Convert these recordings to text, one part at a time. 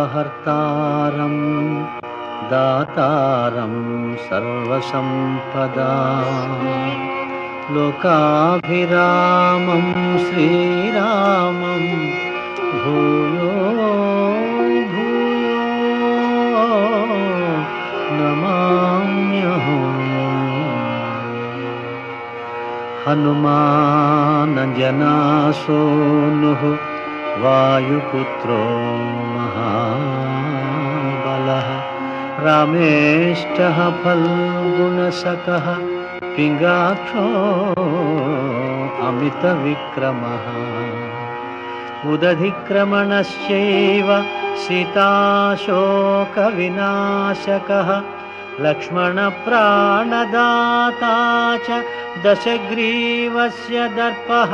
ఆపదామపహర్తారం దాతారం సర్వసంపదాం లోకాభిరామం శ్రీరామం భూయో భూయో నమామ్యహం. హనుమానజనాసూనుః వాయుపుత్రో మహాబలః రామేష్టః ఫల్గుణసఖః పింగాక్షో అమితవిక్రమః ఉదధిక్రమణశ్చైవ సీతాశోకవినాశకః లక్ష్మణప్రాణదాతా చ దశగ్రీవస్య దర్పః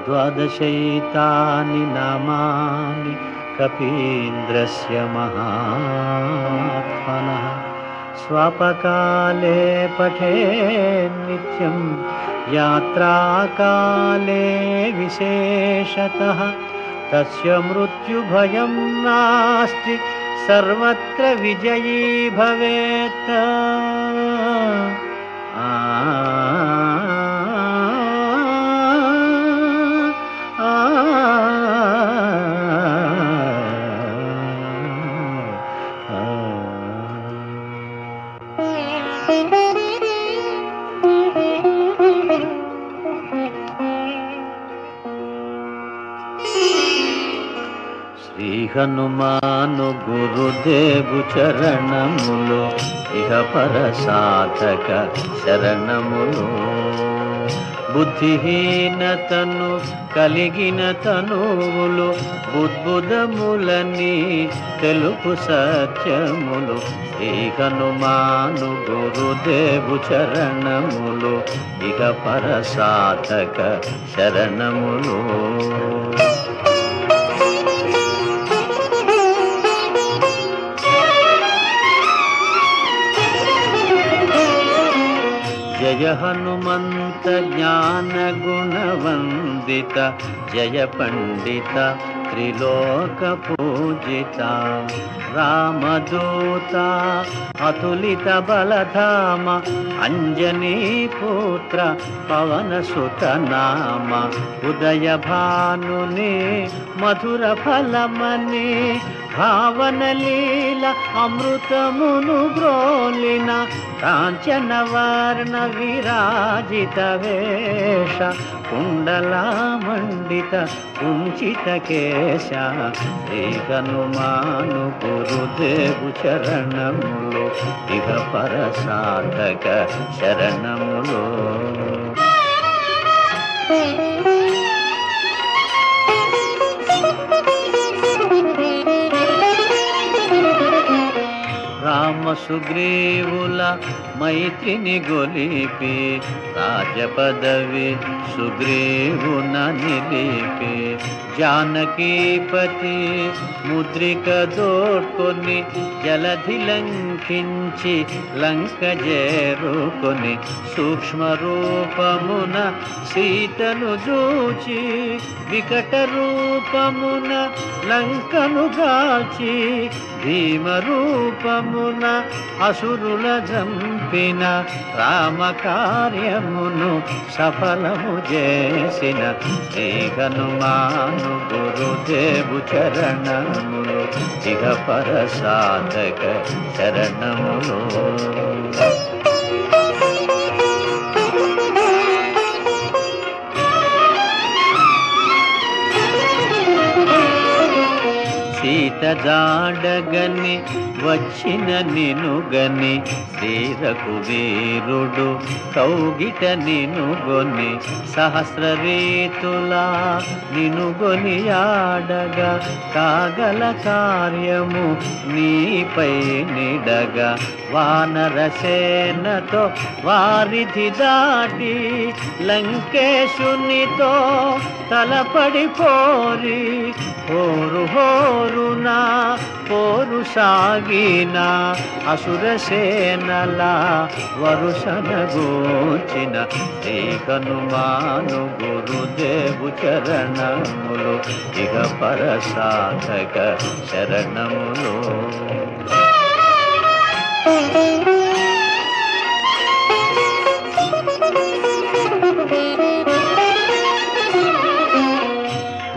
ద్వాదశైతాని నామాని కపీంద్రస్య మహాత్మనః స్వపకాలే పఠేన్ నిత్యం యాత్రాకాలే విశేషతః తస్య మృత్యుభయం నాస్తి సర్వత్ర విజయీ భవేత్. శ్రీ హనుమాను గురుదేవు చరణములు ఇహ పర సాధక శరణములు. బుద్ధిహీనతను కలిగిన తనువులు బుద్బుదములని తెలుపు సత్యములు. శ్రీ హనుమాను గురుదేవు చరణములు ఇహ పర సాధక శరణములు. జయ హనుమంత జ్ఞాన గుణవందిత జయ పండిత త్రిలోక పూజిత రామదూత అతులిత బలధామ అంజనీ పుత్ర పవన సుత నామ ఉదయ భానుని మధుర ఫలమని భావన లీల అమృతమును గ్రోలిన కాంచన వర్ణ విరాజిత వేష కుండలామండిత కుంచిత కేశ. శ్రీ హనుమాను గురుదేవు చరణములు ఇహ పర సాధక శరణములు. రామ సుగ్రీవుల మైత్రిని గొలిపి రాజపదవి సుగ్రీవున నిలిపి జానకీపతి ముద్రిక దోడ్కొని జలధి లంకించి లంక చేరుకొని సూక్ష్మ రూపమున సీతను జూచి వికట రూపమున లంకను గాల్చి భీమ రూపమున అసురుల జంపిన రామ కార్యమును సఫలము చేసిన శ్రీ హనుమాను గురుదేవు చరణములు ఇహ పర సాధక శరణములు. సీత జాడగని వచ్చిన నినుగని శ్రీ రఘువీరుడు కౌగిట నినుగొని సహస్ర రీతులా నినుగొని ఆడగా కాగల కార్యము నీపై నిడగా వానరసేనతో వారిధి దాటి లంకేశునితో తలపడి పోరి హోరు హోరునా పోరు సాగిన అసురసేనల వరుసనగూచిన శ్రీ హనుమాను గురుదేవు చరణములు ఇక పరసాధక శరణములు.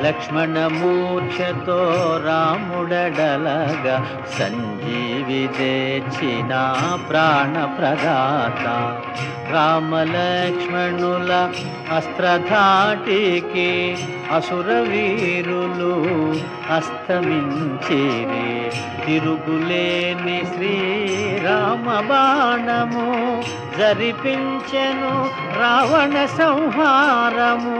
లక్ష్మణమూర్ఛతో రాముడడలగా సంజీవి తెచ్చిన ప్రాణప్రదాత రామలక్ష్మణుల అస్త్రధాటికి అసురవీరులు అస్తమించిరి. తిరుగులేని శ్రీరామ బాణము జరిపించెను రావణ సంహారము.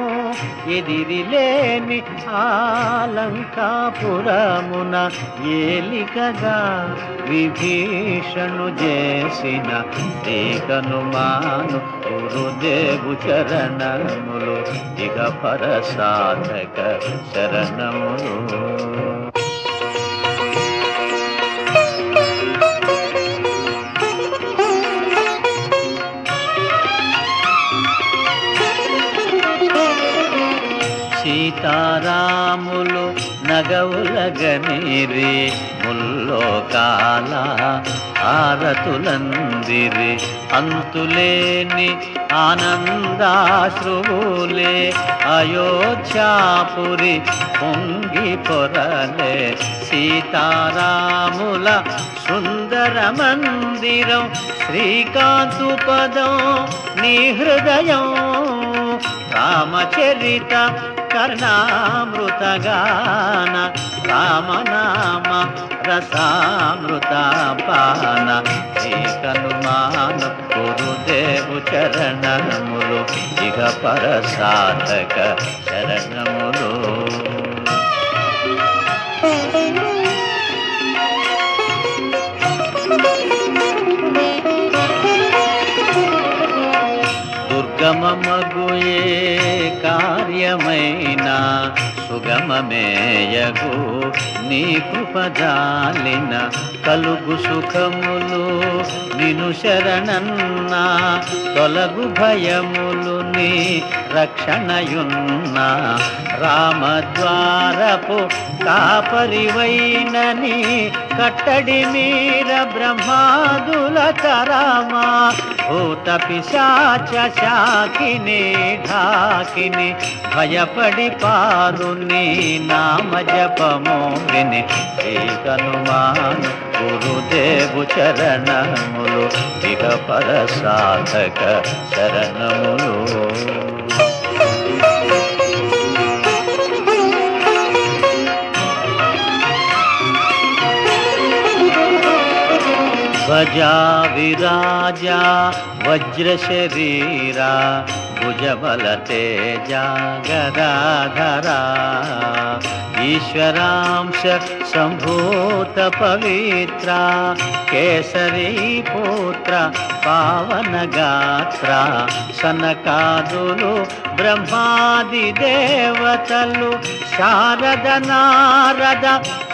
ఎదిరిలేని ఆలంకాపురమున ఏలికగా విభీషణు చేసిన శ్రీ హనుమాను గురుదేవు చరణములు ఇక పరసాధక శరణములు. సీతారాములు నగవులగనిరి ముల్లోకాల ఆరతులందిరి. అంతులేని ఆనందాశ్రువులే అయోధ్యాపురి పొంగి పొరలే. సీతారాముల సుందర మందిరం శ్రీకాంతు పదం నీ హృదయం. రామచరిత కర్ణామృతగాన రామనామ రసామృత పాన. శ్రీ హనుమాను గురుదేవు చరణములు ఇక పరసాధక శరణములు. దుర్గమమగుయే కార్యమైన సుగమమేయగు నీ కృపజాలిన కలుగు సుఖములు నిను శరణన్న. తొలగు భయములు నీ రక్షణయున్న. రామద్వారపు కాపరివైనని కట్టడి మీర బ్రహ్మాదుల తరామా. భూత పిశాచ శాకిని ఢాకిని భయపడి పారు నీ నామ జపము విని. శ్రీ హనుమాను గురుదేవు చరణములు ఇక పరసాధక శరణములు. ధ్వజా విరాజా వజ్ర శరీరా భుజబల తేజ గదాధరా. ఈశ్వరాంశ సంభూత పవిత్ర కేసరీ పుత్ర పావన గాత్ర. సనకాదులు బ్రహ్మాది దేవతలు శారద నారద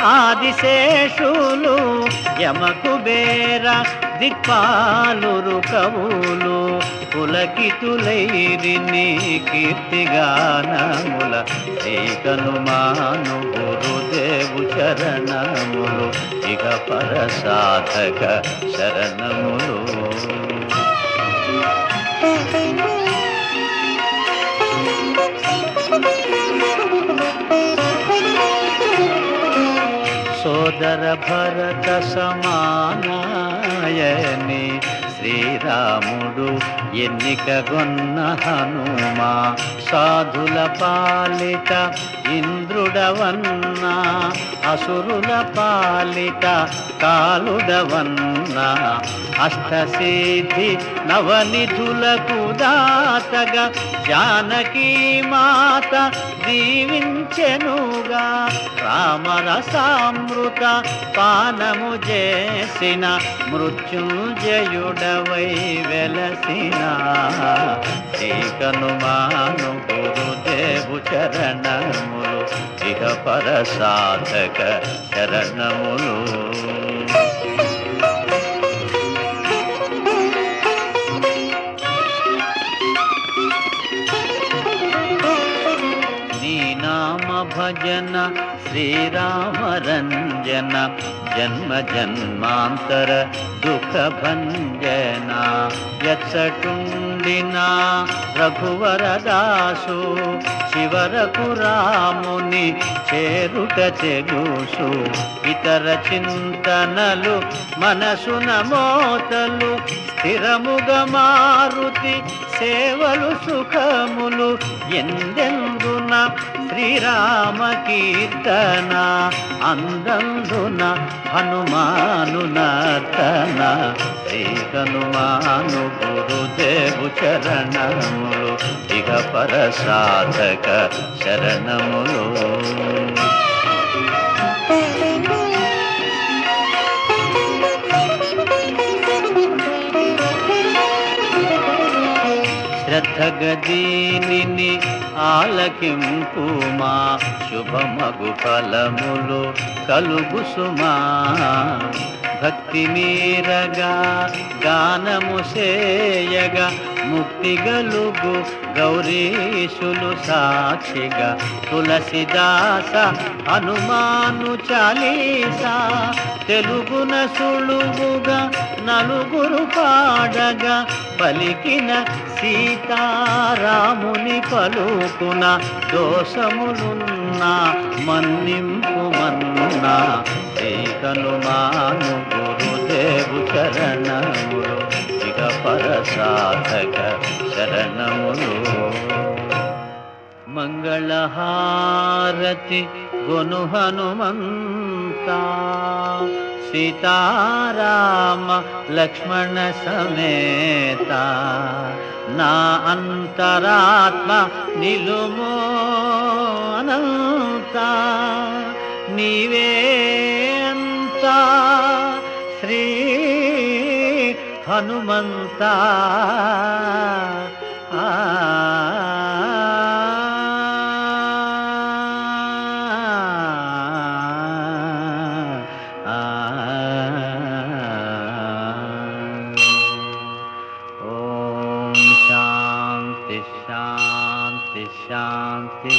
ఆదిశేషులు యమకుబేర దిక్పాలురు కవులు పులకితులైరి నీ కీర్తిగానముల. శ్రీ హనుమాను గురుదేవు చరణములు ఇక పరసాధక శరణములు. సోదర భరత సమానాయని శ్రీరాముడు ఎన్నికగొన్న హనుమా. సాధుల పాలిట ఇంద్రుడవన్నా అసురుల పాలిట కాలుడవన్నా. అష్టసిద్ధి నవనిధులకు దాతగా జానకీ మాత దీవించెనుగా. రామరసామృత పానము చేసిన మృత్యుంజయుడవై వెలసిన. శ్రీకనుమాను గురుదేవు చరణములు ఇహ పర సాధక చరణములు. నామ భజన శ్రీరామ రంజన జన్మ జన్మాంతర దుఃఖ భంజన. ఎచ్చటుండినా రఘువరదాసు చివరకు రాముని చేరుట చెగుసు. ఇతర చింతనలు మనసున మోతలు స్థిరముగా మారుతి సేవలు సుఖములు. ఎందెందున శ్రీరామ కీర్తన అందందున హనుమాను నర్తన. శ్రీ హనుమాను గురుదేవు చరణములు ఇహ పర సాధక శరణములు. శ్రద్ధగదీనిని ఆలకింపుమా శుభమగు ఫలములు కలుగు సుమా. భక్తి మీరగా గానము సేయగా ముక్తి గలుగు గౌరీశులు సాక్షిగా. తులసిదాస హనుమాను చాలీసా తెలుగున సులువుగా నలుగురు పాడగా. పలికిన సీతారాముని పలుకున దోషములున్నా మన్నింపుమన్నా. శ్రీ హనుమాను గురుదేవు చరణములు ఇక పర సాధక శరణములు. మంగళహారతి గొను హనుమంతా సీతారామ లక్ష్మణ సమేత. నా అంతరాత్మ నిలుమో అనంత నీవే అంతా శ్రీ హనుమంతా. శాంతి శాంతి శాంతి.